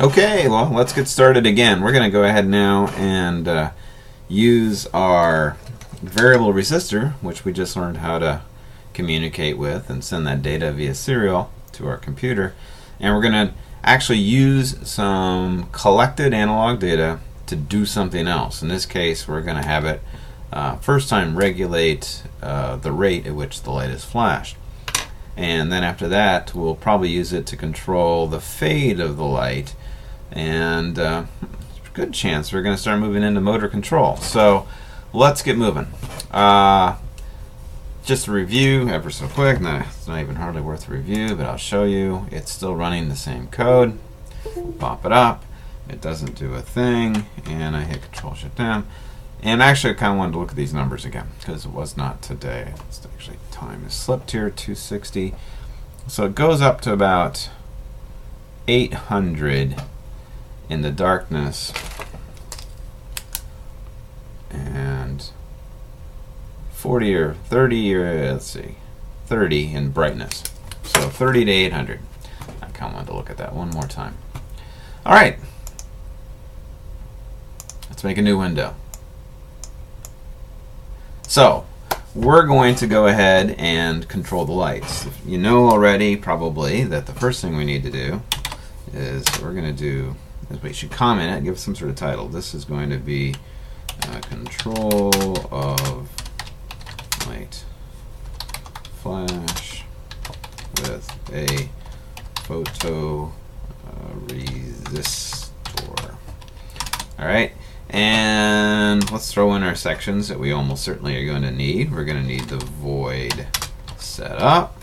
Okay, well, let's get started again. We're going to go ahead now and use our variable resistor, which we just learned how to communicate with and send that data via serial to our computer. And we're going to actually use some collected analog data to do something else. In this case, we're going to have it first time regulate the rate at which the light is flashed. And then after that, we'll probably use it to control the fade of the light. And good chance we're going to start moving into motor control. So let's get moving. Just a review, ever so quick. It's not even hardly worth a review, but I'll show you. It's still running the same code. Pop it up. It doesn't do a thing. And I hit Control Shift down. And actually, I kind of wanted to look at these numbers again because it was not today. It's actually time is slipped here, 260. So it goes up to about 800 in the darkness and 40 or 30 or let's see, 30 in brightness. So 30 to 800. I kind of wanted to look at that one more time. All right, let's make a new window. So we're going to go ahead and control the lights. You know already probably that the first thing we need to do is we're going to do is we should comment it, give some sort of title. This is going to be control of light flash with a photo resistor. All right. And let's throw in our sections that we almost certainly are going to need. We're going to need the void setup.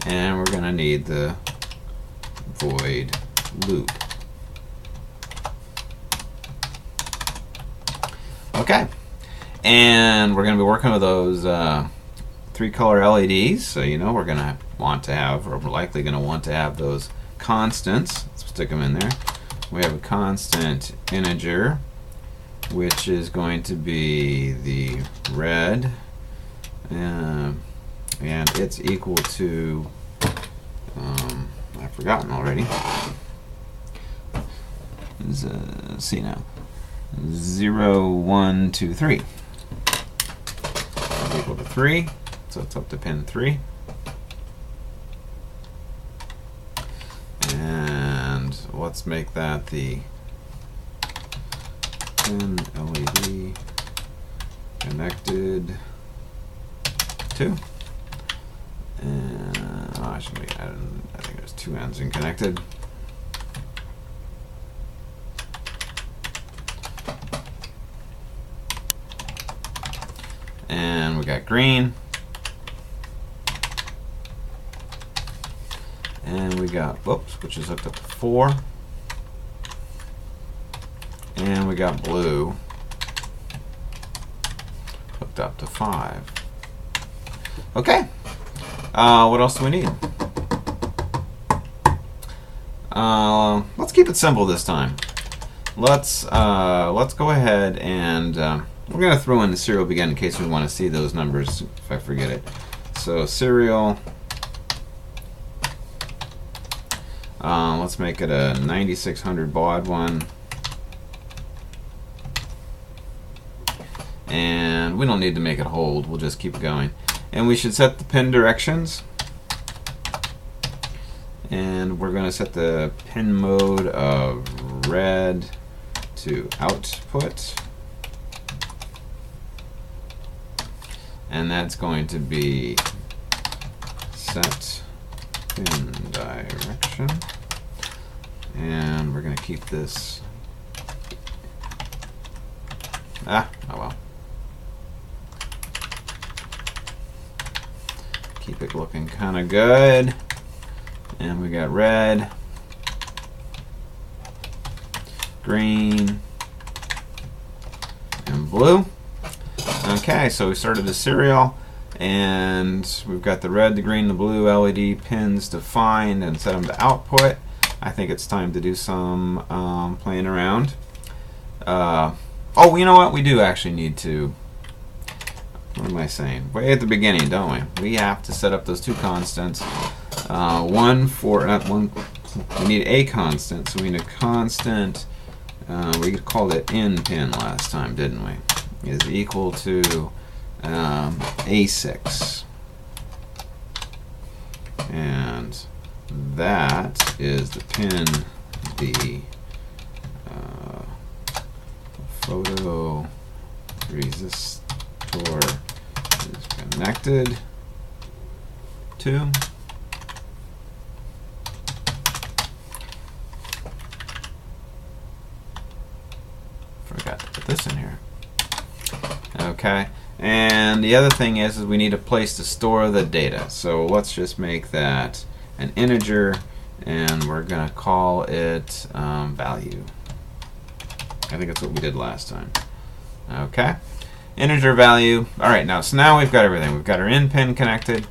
And we're going to need the void loop. Okay. And we're going to be working with those 3-color LEDs. So you know we're going to want to have, or we're likely going to want to have those constants. Let's stick them in there. We have a constant integer, which is going to be the red, and it's equal to I've forgotten already. Let's see now. 0, 1, 2, 3. That's equal to 3, so it's up to pin 3. And let's make that the pin LED connected to. And I should make. I think there's 2 ends in connected. And we got green. And we got, whoops, which is hooked up to 4. And we got blue hooked up to 5. Okay. What else do we need? Let's keep it simple this time. Let's go ahead and we're going to throw in the serial begin in case we want to see those numbers if I forget it. So serial. Let's make it a 9600 baud one. And we don't need to make it hold. We'll just keep going. And we should set the pin directions. And we're going to set the pin mode of red to output. And that's going to be set pin direction. And we're going to keep this. Oh well. Keep it looking kind of good. And we got red, green, and blue. Okay, so we started the serial, and we've got the red, the green, the blue LED pins defined and set them to output. I think it's time to do some playing around. Oh, you know what? We do actually need to. What am I saying? Way at the beginning, don't we? We have to set up those 2 constants. one for not one. We need a constant, so we need a constant. We called it in pin last time, didn't we? Is equal to A6, and that is the pin the photo resistor is connected to. Forgot to put this in here. Okay, and the other thing is we need a place to store the data. So let's just make that an integer, and we're going to call it value. I think that's what we did last time. Okay, integer value. All right, so now we've got everything. We've got our in pin connected.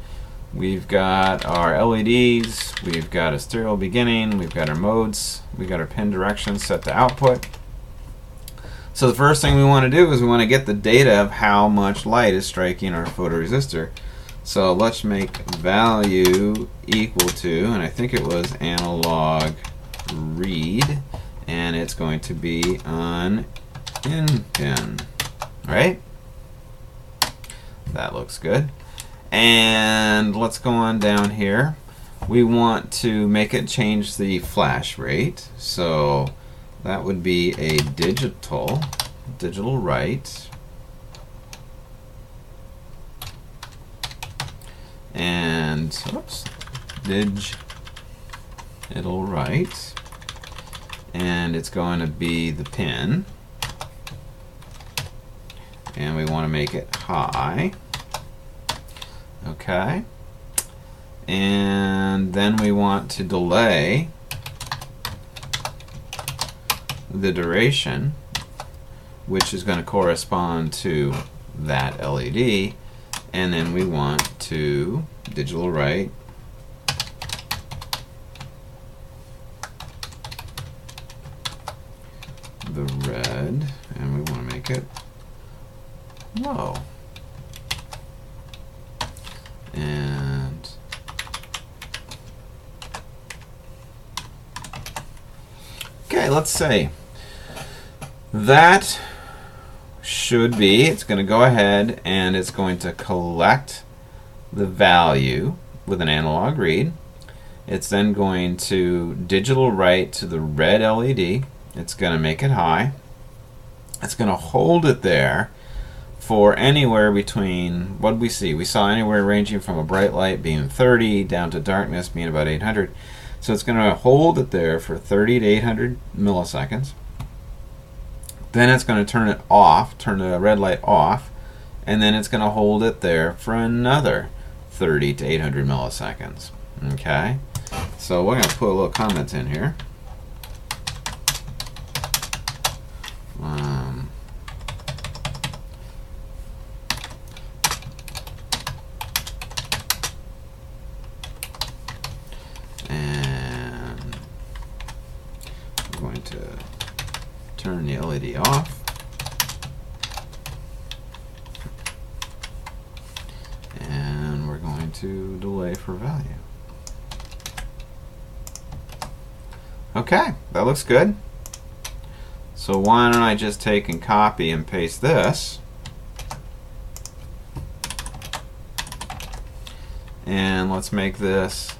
We've got our LEDs. We've got a serial beginning. We've got our modes. We've got our pin directions set to output. So the first thing we want to do is we want to get the data of how much light is striking our photoresistor. So let's make value equal to, and I think it was analog read, and it's going to be on in pin, right? That looks good. And let's go on down here. We want to make it change the flash rate. So that would be a digital write, and oops, digital write, and it's going to be the pin, and we want to make it high. Okay, and then we want to delay the duration, which is going to correspond to that LED, and then we want to digital write the red, and we want to make it low. And okay, let's say that should be, it's going to go ahead and it's going to collect the value with an analog read. It's then going to digital write to the red LED. It's going to make it high. It's going to hold it there for anywhere between, what did we see? We saw anywhere ranging from a bright light being 30 down to darkness being about 800. So it's going to hold it there for 30 to 800 milliseconds. Then it's going to turn it off, turn the red light off, and then it's going to hold it there for another 30 to 800 milliseconds. Okay, so we're going to put a little comment in here. And we're going to turn the LED off, and we're going to delay for value. Okay, that looks good. So why don't I just take and copy and paste this, and let's make this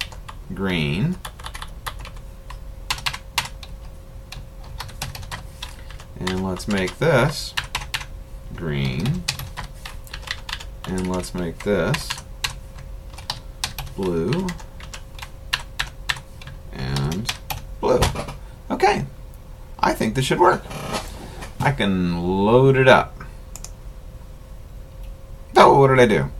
green. And let's make this green, and let's make this blue and blue. Okay, I think this should work. I can load it up. Oh, what did I do?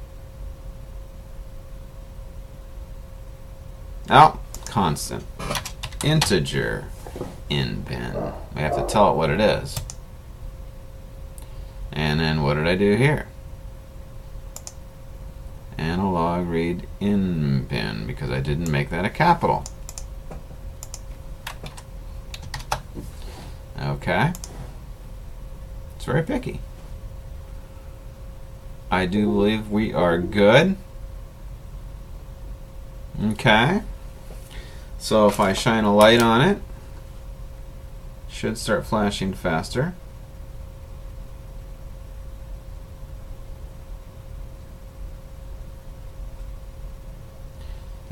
Oh, constant, integer, in pin. We have to tell it what it is. And then what did I do here? Analog read in pin, because I didn't make that a capital. Okay. It's very picky. I do believe we are good. Okay. So if I shine a light on it, it should start flashing faster.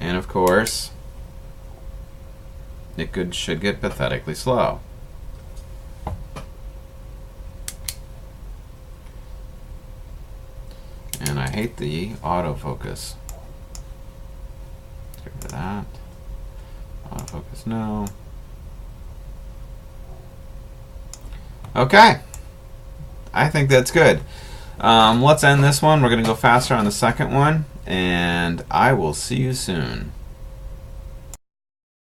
And of course, it should get pathetically slow. And I hate the autofocus. Let's get rid of that. Autofocus, no. Okay. I think that's good. Let's end this one. We're going to go faster on the second one, and I will see you soon.